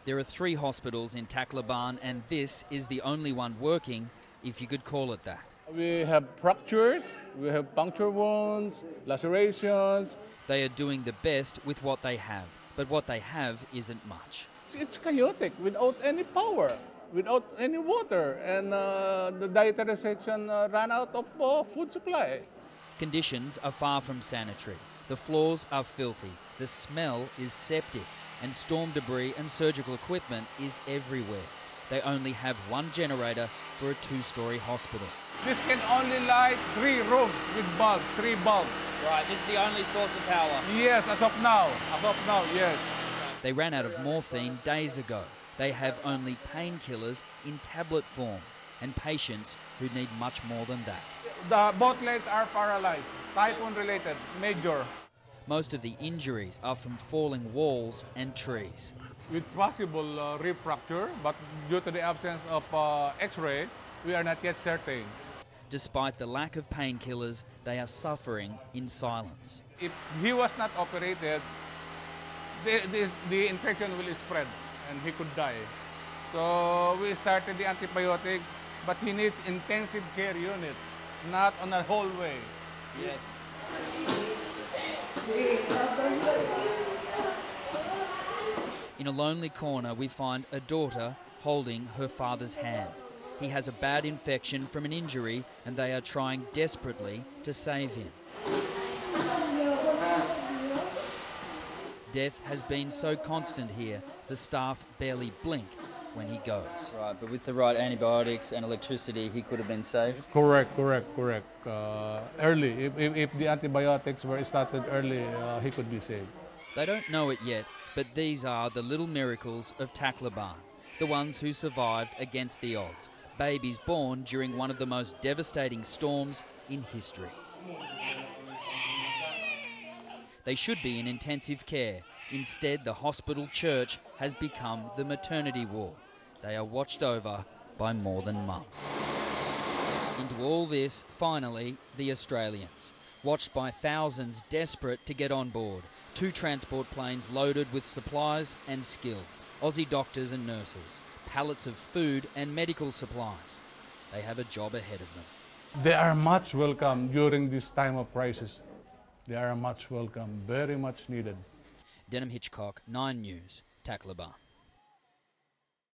There are 3 hospitals in Tacloban, and this is the only one working, if you could call it that. We have fractures, we have puncture wounds, lacerations. They are doing the best with what they have, but what they have isn't much. It's chaotic without any power, without any water, and the dietary section ran out of food supply. Conditions are far from sanitary. The floors are filthy, the smell is septic, and storm debris and surgical equipment is everywhere. They only have 1 generator for a 2-storey hospital. This can only light 3 rooms with bulbs, 3 bulbs. Right, this is the only source of power? Yes, as of now, yes. They ran out of morphine days ago. They have only painkillers in tablet form and patients who need much more than that. Both legs are paralyzed, typhoon related, major. Most of the injuries are from falling walls and trees. With possible rib fracture, but due to the absence of X-ray, we are not yet certain. Despite the lack of painkillers, they are suffering in silence. If he was not operated, the infection will spread and he could die. So we started the antibiotics, but he needs intensive care unit, not on a hallway. Yes. In a lonely corner, we find a daughter holding her father's hand. He has a bad infection from an injury, and they are trying desperately to save him. Death has been so constant here, the staff barely blink when he goes. Right, but with the right antibiotics and electricity, he could have been saved? Correct. Early, if the antibiotics were started early, he could be saved. They don't know it yet, but these are the little miracles of Tacloban, the ones who survived against the odds, babies born during one of the most devastating storms in history. They should be in intensive care. Instead, the hospital church has become the maternity ward. They are watched over by more than mum. Into all this, finally, the Australians, watched by thousands desperate to get on board. 2 transport planes loaded with supplies and skill, Aussie doctors and nurses, pallets of food and medical supplies. They have a job ahead of them. They are much welcome during this time of crisis. They are much welcome, very much needed. Denham, Hitchcock, 9 News, Tacloban.